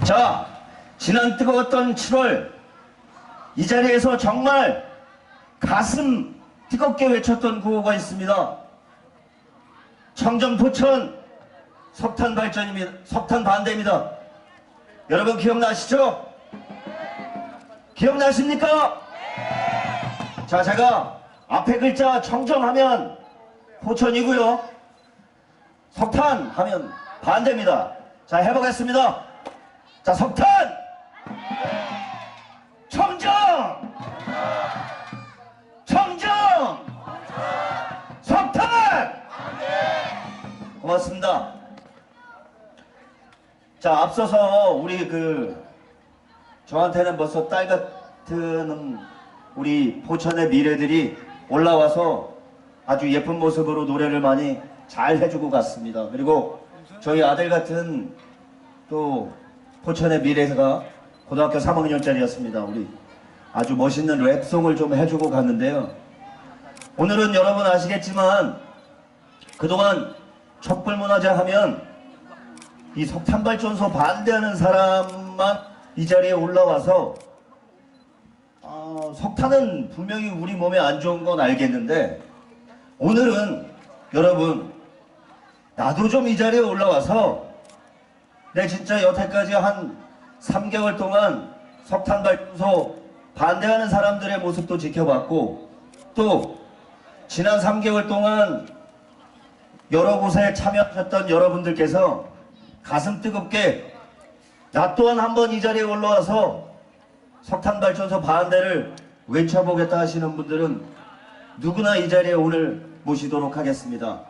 자, 지난 뜨거웠던 7월 이 자리에서 정말 가슴 뜨겁게 외쳤던 구호가 있습니다. 청정 포천 석탄 발전입니다. 석탄 반대입니다. 여러분 기억나시죠? 기억나십니까? 자, 제가 앞에 글자 청정하면 포천이고요. 석탄 하면 반대입니다. 자, 해보겠습니다. 자, 석탄! 청정! 청정! 석탄! 고맙습니다. 자, 앞서서 우리 저한테는 벌써 딸 같은 우리 포천의 미래들이 올라와서 아주 예쁜 모습으로 노래를 많이 잘 해주고 갔습니다. 그리고 저희 아들 같은 또 포천의 미래가 고등학교 3학년짜리였습니다. 우리 아주 멋있는 랩송을 좀 해주고 갔는데요. 오늘은 여러분 아시겠지만 그동안 촛불문화제 하면 이 석탄발전소 반대하는 사람만 이 자리에 올라와서 석탄은 분명히 우리 몸에 안 좋은 건 알겠는데 오늘은 여러분 나도 좀 이 자리에 올라와서 내 진짜 여태까지 한 3개월 동안 석탄발전소 반대하는 사람들의 모습도 지켜봤고 또 지난 3개월 동안 여러 곳에 참여하셨던 여러분들께서 가슴 뜨겁게 나 또한 한번 이 자리에 올라와서 석탄발전소 반대를 외쳐보겠다 하시는 분들은 누구나 이 자리에 오늘 모시도록 하겠습니다.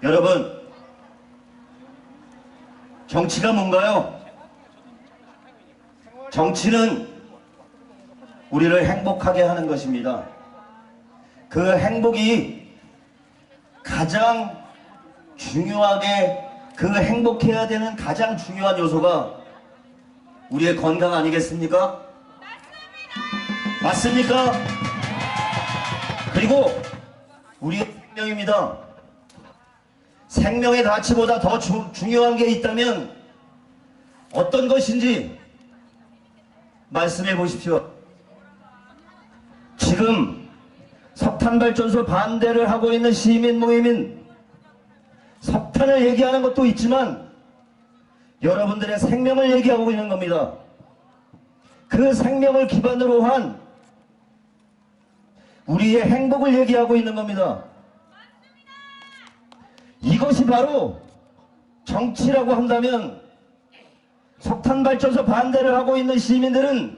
여러분, 정치가 뭔가요? 정치는 우리를 행복하게 하는 것입니다. 그 행복이 가장 중요하게 그 행복해야 되는 가장 중요한 요소가 우리의 건강 아니겠습니까? 맞습니까? 그리고 우리의 생명입니다. 생명의 가치보다 더 중요한 게 있다면 어떤 것인지 말씀해 보십시오. 지금 석탄발전소 반대를 하고 있는 시민 모임인 석탄을 얘기하는 것도 있지만 여러분들의 생명을 얘기하고 있는 겁니다. 그 생명을 기반으로 한 우리의 행복을 얘기하고 있는 겁니다. 이것이 바로 정치라고 한다면 석탄발전소 반대를 하고 있는 시민들은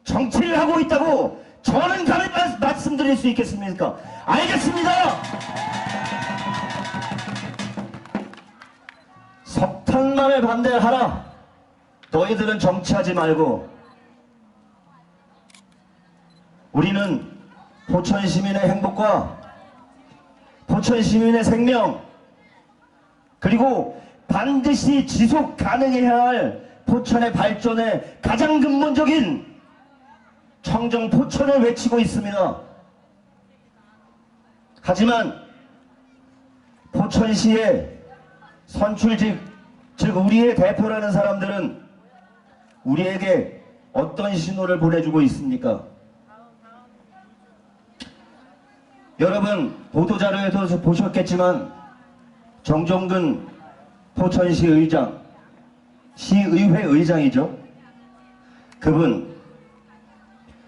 정치를 하고 있다고 저는 감히 말씀드릴 수 있겠습니까? 알겠습니다. 석탄만을 반대하라. 너희들은 정치하지 말고 우리는 포천 시민의 행복과 포천 시민의 생명 그리고 반드시 지속 가능해야 할 포천의 발전의 가장 근본적인 청정 포천을 외치고 있습니다. 하지만 포천시의 선출직 즉 우리의 대표라는 사람들은 우리에게 어떤 신호를 보내주고 있습니까? 여러분 보도자료에도 보셨겠지만 정종근 포천시 의장, 시의회 의장이죠. 그분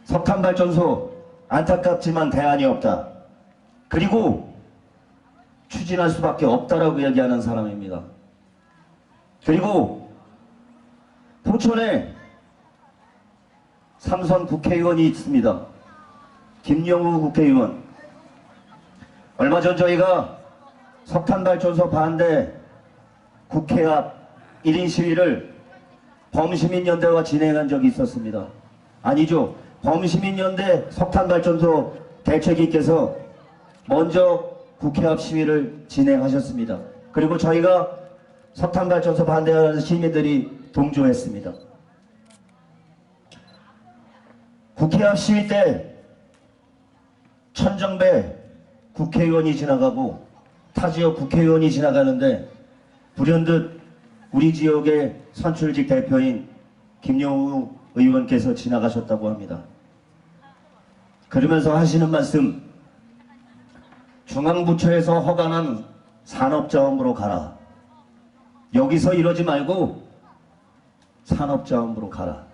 석탄발전소 안타깝지만 대안이 없다. 그리고 추진할 수밖에 없다라고 얘기하는 사람입니다. 그리고 포천에 삼선 국회의원이 있습니다. 김영우 국회의원. 얼마 전 저희가 석탄발전소 반대 국회 앞 1인 시위를 범시민연대와 진행한 적이 있었습니다. 아니죠. 범시민연대 석탄발전소 대책위께서 먼저 국회 앞 시위를 진행하셨습니다. 그리고 저희가 석탄발전소 반대하는 시민들이 동조했습니다. 국회 앞 시위 때 천정배 국회의원이 지나가고 타 지역 국회의원이 지나가는데 불현듯 우리 지역의 선출직 대표인 김영우 의원께서 지나가셨다고 합니다. 그러면서 하시는 말씀, 중앙부처에서 허가난 산업자원부로 가라. 여기서 이러지 말고 산업자원부로 가라.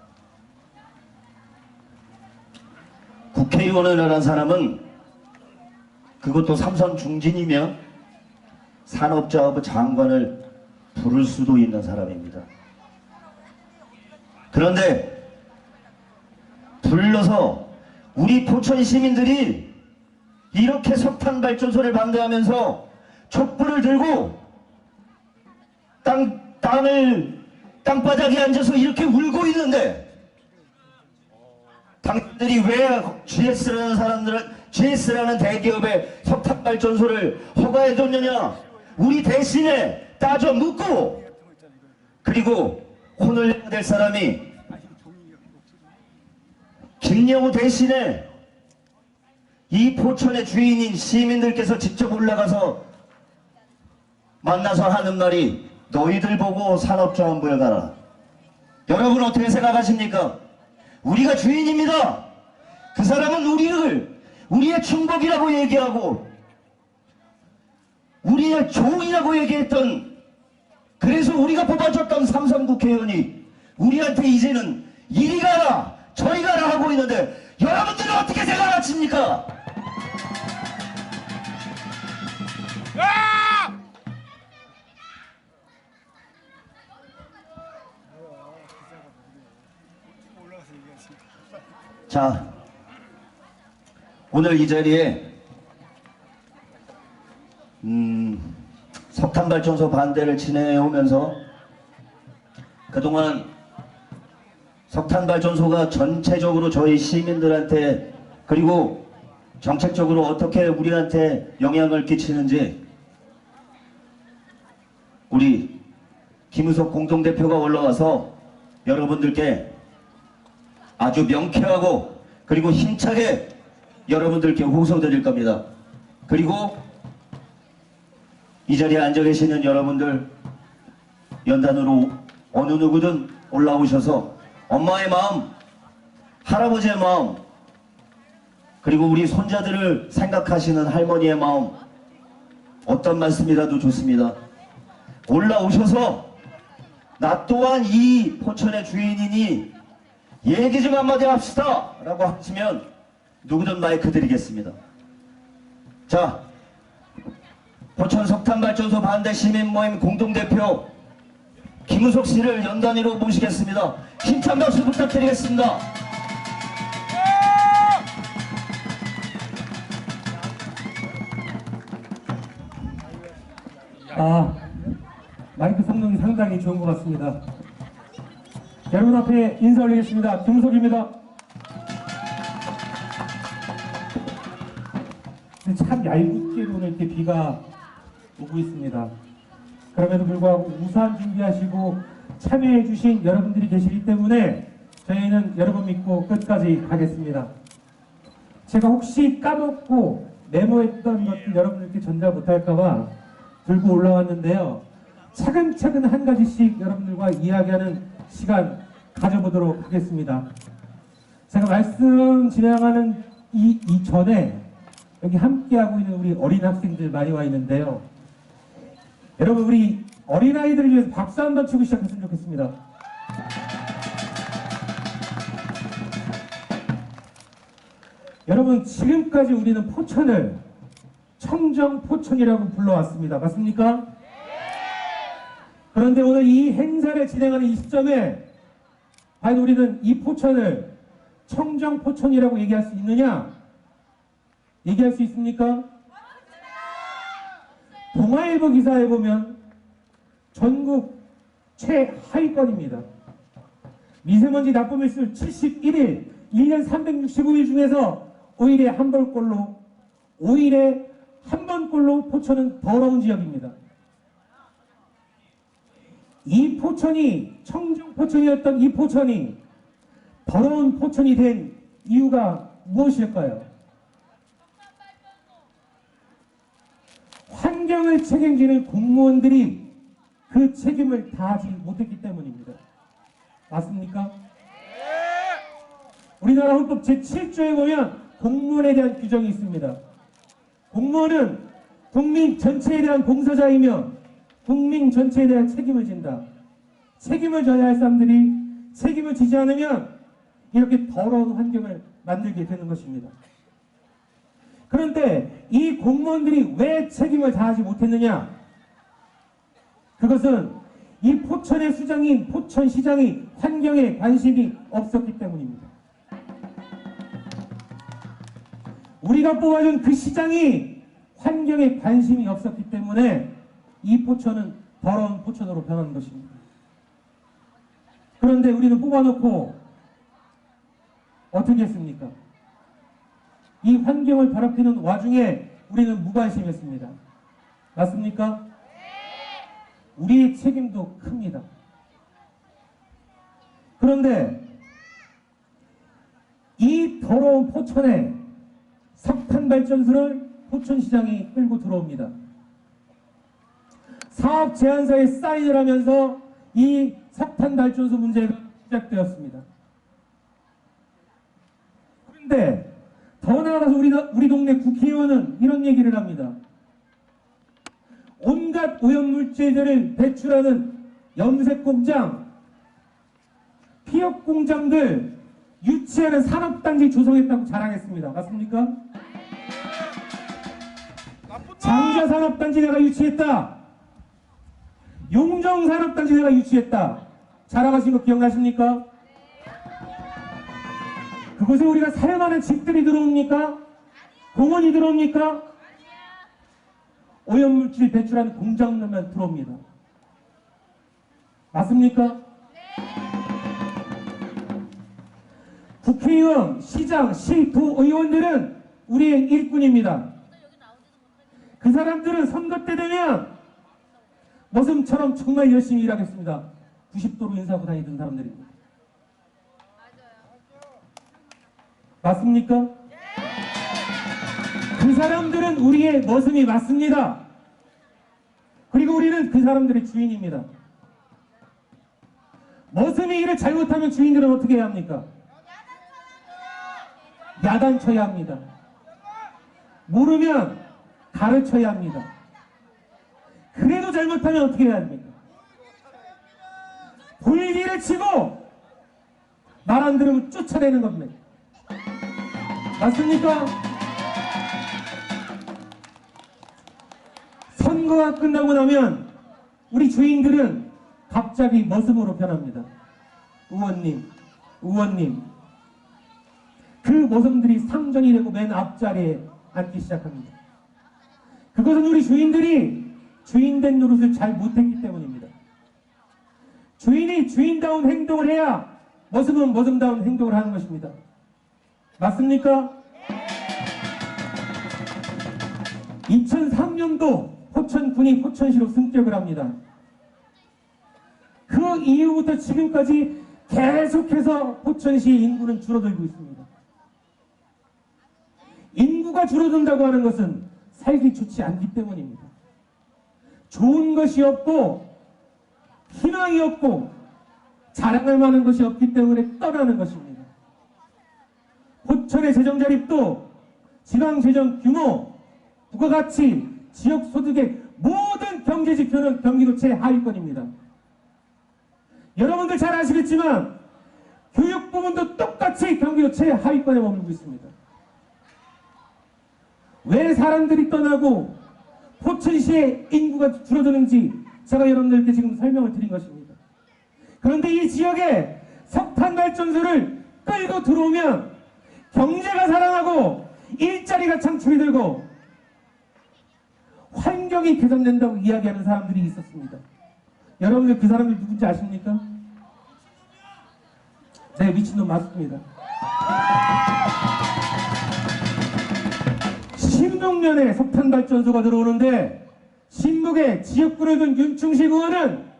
국회의원이라는 사람은 그것도 삼선 중진이면 산업자원부 장관을 부를 수도 있는 사람입니다. 그런데 불러서 우리 포천 시민들이 이렇게 석탄 발전소를 반대하면서 촛불을 들고 땅바닥에 앉아서 이렇게 울고 있는데, 당신들이 왜 GS라는 대기업의 석탄 발전소를 허가해줬느냐? 우리 대신에 따져 묻고, 그리고 혼을 내야 될 사람이 김영우 대신에 이 포천의 주인인 시민들께서 직접 올라가서 만나서 하는 말이, 너희들 보고 산업자원부에 가라. 여러분 어떻게 생각하십니까? 우리가 주인입니다. 그 사람은 우리의 충복이라고 얘기하고 우리의 종이라고 얘기했던, 그래서 우리가 뽑아줬던 삼선 국회의원이 우리한테 이제는 이리 가라 저리 가라 하고 있는데, 여러분들은 어떻게 생각하십니까? 자, 오늘 이 자리에 석탄발전소 반대를 진행해오면서 그동안 석탄발전소가 전체적으로 저희 시민들한테, 그리고 정책적으로 어떻게 우리한테 영향을 끼치는지 우리 김우석 공동대표가 올라와서 여러분들께 아주 명쾌하고 그리고 힘차게 여러분들께 호소드릴 겁니다. 그리고 이 자리에 앉아 계시는 여러분들, 연단으로 어느 누구든 올라오셔서 엄마의 마음, 할아버지의 마음, 그리고 우리 손자들을 생각하시는 할머니의 마음, 어떤 말씀이라도 좋습니다. 올라오셔서 나 또한 이 포천의 주인이니 얘기 좀 한마디 합시다 라고 하시면 누구든 마이크 드리겠습니다. 자, 포천 석탄발전소 반대 시민모임 공동대표 김우석 씨를 연단위로 모시겠습니다. 힘찬 박수 부탁드리겠습니다. 마이크 성능이 상당히 좋은 것 같습니다. 여러분 앞에 인사 올리겠습니다. 김우석입니다. 참 얄궂게도 오늘 이렇게 비가 오고 있습니다. 그럼에도 불구하고 우산 준비하시고 참여해 주신 여러분들이 계시기 때문에 저희는 여러분 믿고 끝까지 가겠습니다. 제가 혹시 까먹고 메모했던 것들 여러분들께 전달 못할까봐 들고 올라왔는데요. 차근차근 한 가지씩 여러분들과 이야기하는 시간 가져보도록 하겠습니다. 제가 말씀 진행하는 이전에 여기 함께하고 있는 우리 어린 학생들 많이 와 있는데요. 여러분, 우리 어린아이들을 위해서 박수 한번 치고 시작했으면 좋겠습니다. 여러분, 지금까지 우리는 포천을 청정포천이라고 불러왔습니다. 맞습니까? 그런데 오늘 이 행사를 진행하는 이 시점에 과연 우리는 이 포천을 청정포천이라고 얘기할 수 있느냐? 얘기할 수 있습니까? 동아일보 기사에 보면 전국 최하위권입니다. 미세먼지 나쁨일수 71일, 1년 365일 중에서 5일에 한 번꼴로 포천은 더러운 지역입니다. 이 포천이, 청정포천이었던 이 포천이 더러운 포천이 된 이유가 무엇일까요? 환경을 책임지는 공무원들이 그 책임을 다하지 못했기 때문입니다. 맞습니까? 우리나라 헌법 제7조에 보면 공무원에 대한 규정이 있습니다. 공무원은 국민 전체에 대한 봉사자이며 국민 전체에 대한 책임을 진다. 책임을 져야 할 사람들이 책임을 지지 않으면 이렇게 더러운 환경을 만들게 되는 것입니다. 그런데 이 공무원들이 왜 책임을 다하지 못했느냐? 그것은 이 포천의 수장인 포천시장이 환경에 관심이 없었기 때문입니다. 우리가 뽑아준 그 시장이 환경에 관심이 없었기 때문에 이 포천은 더러운 포천으로 변한 것입니다. 그런데 우리는 뽑아놓고 어떻게 했습니까? 이 환경을 더럽히는 와중에 우리는 무관심했습니다. 맞습니까? 우리의 책임도 큽니다. 그런데 이 더러운 포천에 석탄발전소를 포천시장이 끌고 들어옵니다. 사업 제안서에 사인을 하면서 이 석탄발전소 문제가 시작되었습니다. 그런데 더 나아가서 우리 동네 국회의원은 이런 얘기를 합니다. 온갖 오염물질들을 배출하는 염색공장, 피혁공장들 유치하는 산업단지 조성했다고 자랑했습니다. 맞습니까? 장자산업단지 내가 유치했다. 용정산업단지 내가 유치했다. 자랑하신 거 기억나십니까? 그곳에 우리가 살만한 집들이 들어옵니까? 공원이 들어옵니까? 오염물질 배출하는 공장만 들어옵니다. 맞습니까? 국회의원, 시장, 시, 도 의원들은 우리의 일꾼입니다. 그 사람들은 선거 때 되면 머슴처럼 정말 열심히 일하겠습니다. 90도로 인사하고 다니던 사람들입니다. 맞습니까? 그 사람들은 우리의 머슴이 맞습니다. 그리고 우리는 그 사람들의 주인입니다. 머슴이 일을 잘못하면 주인들은 어떻게 해야 합니까? 야단쳐야 합니다. 모르면 가르쳐야 합니다. 그래도 잘못하면 어떻게 해야 합니까? 볼일을 치고 말 안 들으면 쫓아내는 겁니다. 맞습니까? 선거가 끝나고 나면 우리 주인들은 갑자기 머슴으로 변합니다. 의원님. 그 머슴들이 상전이 되고 맨 앞자리에 앉기 시작합니다. 그것은 우리 주인들이 주인된 노릇을 잘 못했기 때문입니다. 주인이 주인다운 행동을 해야 머슴은 머슴다운 행동을 하는 것입니다. 맞습니까? 2003년도 포천군이 포천시로 승격을 합니다. 그 이후부터 지금까지 계속해서 포천시의 인구는 줄어들고 있습니다. 인구가 줄어든다고 하는 것은 살기 좋지 않기 때문입니다. 좋은 것이 없고 희망이 없고 자랑할 만한 것이 없기 때문에 떠나는 것입니다. 포천의 재정 자립도 지방 재정 규모, 부가가치, 지역 소득의 모든 경제 지표는 경기도 최하위권입니다. 여러분들 잘 아시겠지만 교육 부분도 똑같이 경기도 최하위권에 머물고 있습니다. 왜 사람들이 떠나고 포천시의 인구가 줄어드는지 제가 여러분들께 지금 설명을 드린 것입니다. 그런데 이 지역에 석탄발전소를 끌고 들어오면 경제가 살아나고 일자리가 창출이 되고 환경이 개선된다고 이야기하는 사람들이 있었습니다. 여러분들 그 사람들 누군지 아십니까? 네, 미친놈 맞습니다. 16년에 석탄발전소가 들어오는데 신북의 지역구를 둔 윤충식 의원은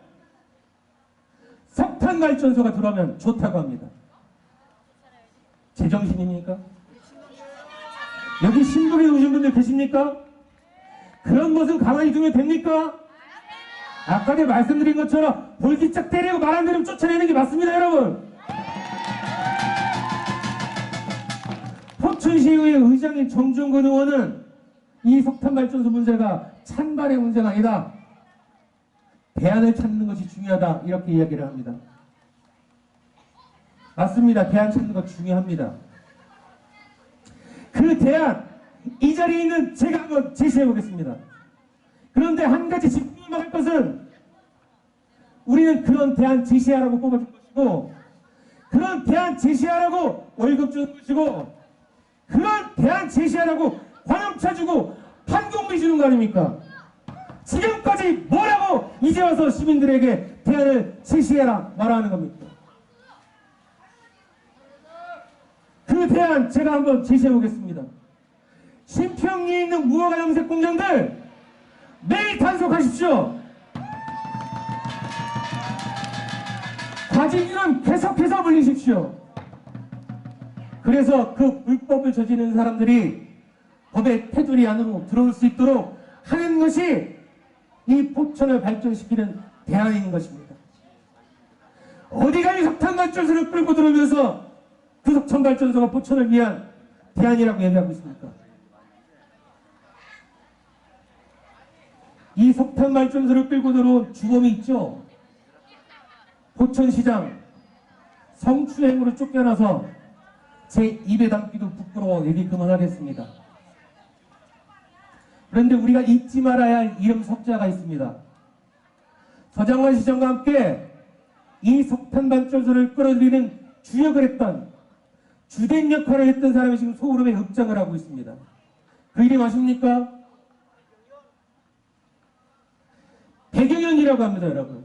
석탄발전소가 들어오면 좋다고 합니다. 제정신입니까? 여기 신북에 오신 분들 계십니까? 그런 모습 가만히 두면 됩니까? 아까 내가 말씀드린 것처럼 볼기짝 때리고 말 안 들으면 쫓아내는 게 맞습니다, 여러분. 포천시의회 의장인 정준근 의원은 이 석탄발전소 문제가 찬발의 문제가 아니다, 대안을 찾는 것이 중요하다, 이렇게 이야기를 합니다. 맞습니다. 대안 찾는 것 중요합니다. 그 대안, 이 자리에 있는 제가 한번 제시해 보겠습니다. 그런데 한 가지 짚고만 할 것은, 우리는 그런 대안 제시하라고 뽑아준 것이고, 그런 대안 제시하라고 월급 주는 것이고, 그런 대안 제시하라고 관용차 주고 판공비 주는 거 아닙니까? 지금까지 뭐라고 이제 와서 시민들에게 대안을 제시해라 말하는 겁니까? 그 대안 제가 한번 제시해 보겠습니다. 신평리에 있는 무허가 염색 공장들 매일 단속하십시오. 과징금은 계속해서 물리십시오. 그래서 그 불법을 저지르는 사람들이 법의 테두리 안으로 들어올 수 있도록 하는 것이 이 포천을 발전시키는 대안인 것입니다. 어디가 이 석탄발전소를 끌고 들어오면서 그 석탄발전소가 포천을 위한 대안이라고 얘기하고 있습니까? 이 석탄발전소를 끌고 들어온 주범이 있죠. 포천시장 성추행으로 쫓겨나서 제 입에 담기도 부끄러워 얘기 그만하겠습니다. 그런데 우리가 잊지 말아야 할 이름 석자가 있습니다. 서장관 시장과 함께 이 석탄발전소를 끌어들이는 주역을 했던, 주된 역할을 했던 사람이 지금 소울음에 읍장을 하고 있습니다. 그 이름 아십니까? 백영현이라고 합니다, 여러분.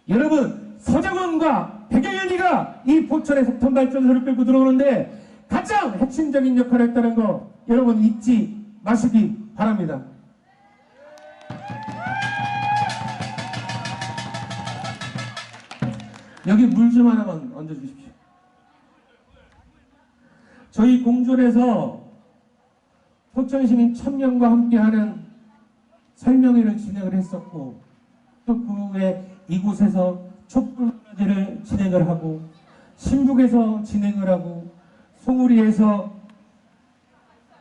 여러분, 서장원과 백영현이가 이 포천의 석탄발전소를 끌고 들어오는데 가장 핵심적인 역할을 했다는 거 여러분 잊지 마시기 바랍니다. 여기 물 좀 하나만 얹어주십시오. 저희 공존에서 포천시민 1000명과 함께하는 설명회를 진행을 했었고, 또 그 후에 이곳에서 촛불문화제를 진행을 하고, 신북에서 진행을 하고, 송우리에서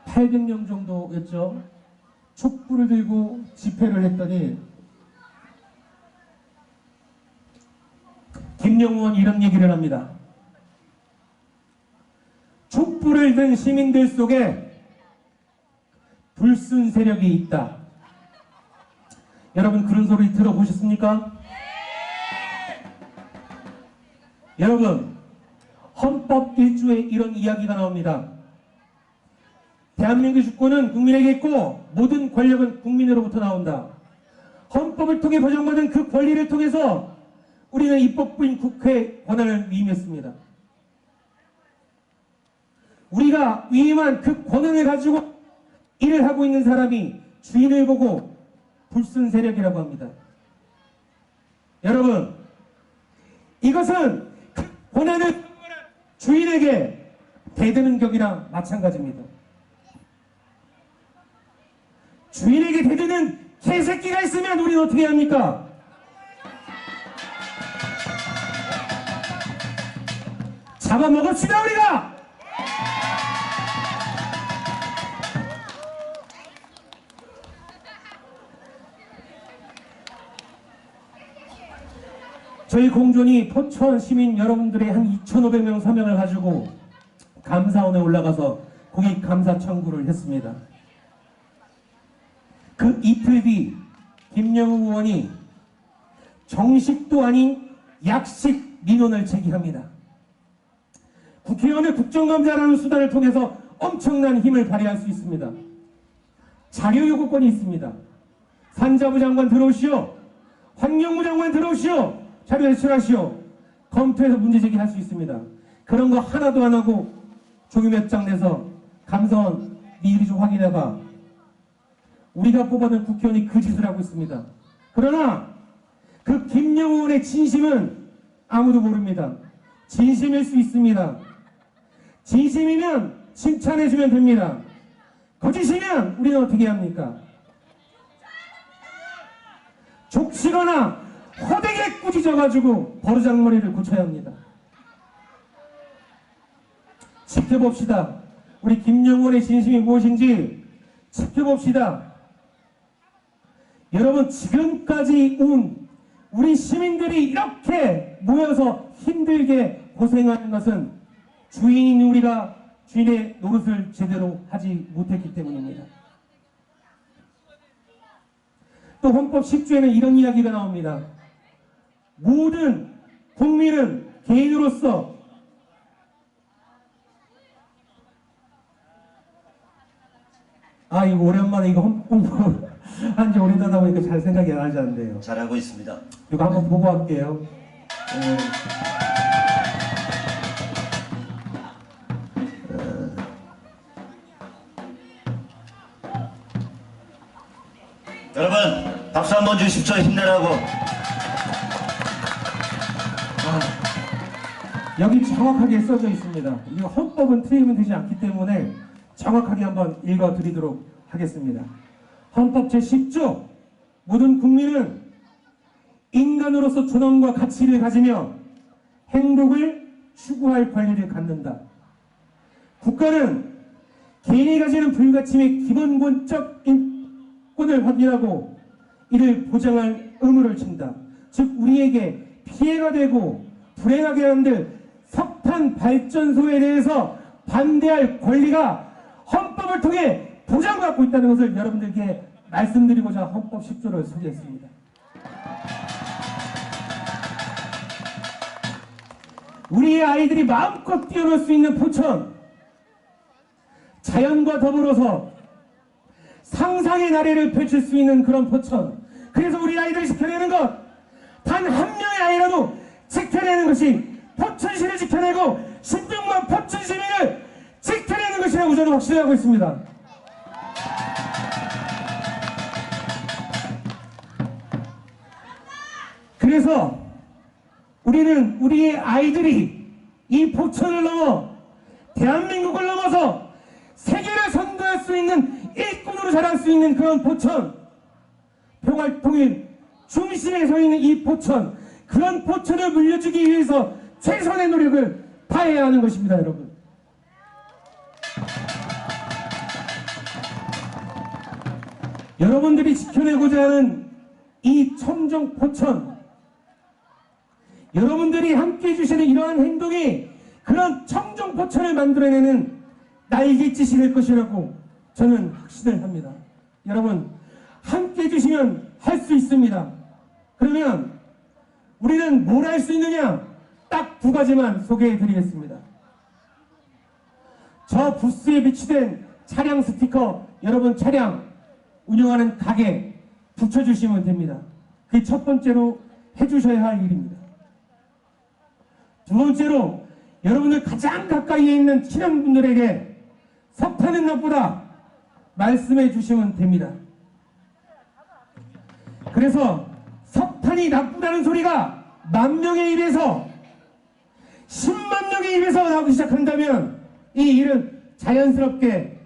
800명 정도였죠. 촛불을 들고 집회를 했더니 김영우 의원이 이런 얘기를 합니다. 촛불을 든 시민들 속에 불순 세력이 있다. 여러분 그런 소리 들어보셨습니까? 여러분 헌법 1조에 이런 이야기가 나옵니다. 대한민국 주권은 국민에게 있고 모든 권력은 국민으로부터 나온다. 헌법을 통해 보장받은 그 권리를 통해서 우리는 입법부인 국회의 권한을 위임했습니다. 우리가 위임한 그 권한을 가지고 일을 하고 있는 사람이 주인을 보고 불순 세력이라고 합니다. 여러분, 이것은 그 권한을 주인에게 대드는 격이랑 마찬가지입니다. 주인에게 대드는 개새끼가 있으면 우리는 어떻게 합니까? 잡아먹읍시다 우리가! 저희 공존이 포천 시민 여러분들의 한 2,500명 서명을 가지고 감사원에 올라가서 공익 감사 청구를 했습니다. 그 이틀 뒤 김영우 의원이 정식도 아닌 약식 민원을 제기합니다. 국회의원의 국정감사라는 수단을 통해서 엄청난 힘을 발휘할 수 있습니다. 자료 요구권이 있습니다. 산자부 장관 들어오시오. 환경부 장관 들어오시오. 자료 제출하시오. 검토해서 문제 제기할 수 있습니다. 그런 거 하나도 안 하고 종이 몇 장 내서 감사원 미리 좀 확인해봐. 우리가 뽑아낸 국회의원이 그 짓을 하고 있습니다. 그러나 그 김영우 의원의 진심은 아무도 모릅니다. 진심일 수 있습니다. 진심이면 칭찬해주면 됩니다. 거짓이면 우리는 어떻게 합니까? 족치거나 호되게 꾸짖어가지고 버르장머리를 고쳐야 합니다. 지켜봅시다. 우리 김영원의 진심이 무엇인지 지켜봅시다. 여러분, 지금까지 온 우리 시민들이 이렇게 모여서 힘들게 고생하는 것은 주인인 우리가 주인의 노릇을 제대로 하지 못했기 때문입니다. 또 헌법 10조에는 이런 이야기가 나옵니다. 모든 국민은 개인으로서 이거 오랜만에 이거 헌법 한지 오래되다 보니까 잘 생각이 안 나지 않는데요. 잘하고 있습니다. 이거 한번 보고 할게요. 네. 여러분 박수 한번 주십시오. 힘내라고. 여기 정확하게 써져 있습니다. 이거 헌법은 틀리면 되지 않기 때문에 정확하게 한번 읽어드리도록 하겠습니다. 헌법 제10조 모든 국민은 인간으로서 존엄과 가치를 가지며 행복을 추구할 권리를 갖는다. 국가는 개인이 가지는 불가침의 기본권적 인권을 확인하고 이를 보장할 의무를 진다. 즉 우리에게 피해가 되고 불행하게 만들 석탄 발전소에 대해서 반대할 권리가 헌법을 통해 보장받고 있다는 것을 여러분들께 말씀드리고자 헌법 10조를 소개했습니다. 우리의 아이들이 마음껏 뛰어놀 수 있는 포천, 자연과 더불어서 상상의 나래를 펼칠 수 있는 그런 포천, 그래서 우리 아이들을 지켜내는 것, 단 한 명의 아이라도 지켜내는 것이 포천시를 지켜내고 16만 포천 시민을 지켜내는 것이라고 저는 확신하고 있습니다. 그래서 우리는 우리의 아이들이 이 포천을 넘어 대한민국을 넘어서 세계를 선도할 수 있는 일꾼으로 자랄 수 있는 그런 포천, 평화통일 중심에 서 있는 이 포천, 그런 포천을 물려주기 위해서 최선의 노력을 다해야 하는 것입니다, 여러분. 여러분들이 지켜내고자 하는 이 청정 포천, 여러분들이 함께 해주시는 이러한 행동이 그런 청정 포천을 만들어내는 날갯짓이 될 것이라고 저는 확신을 합니다. 여러분, 함께 해주시면 할 수 있습니다. 그러면 우리는 뭘 할 수 있느냐? 딱 두 가지만 소개해 드리겠습니다. 저 부스에 비치된 차량 스티커, 여러분 차량 운영하는 가게 붙여주시면 됩니다. 그게 첫 번째로 해주셔야 할 일입니다. 두 번째로 여러분들 가장 가까이에 있는 친한 분들에게 석탄은 나쁘다 말씀해 주시면 됩니다. 그래서 석탄이 나쁘다는 소리가 10,000명의 입에서 10만 명의 입에서 나오기 시작한다면 이 일은 자연스럽게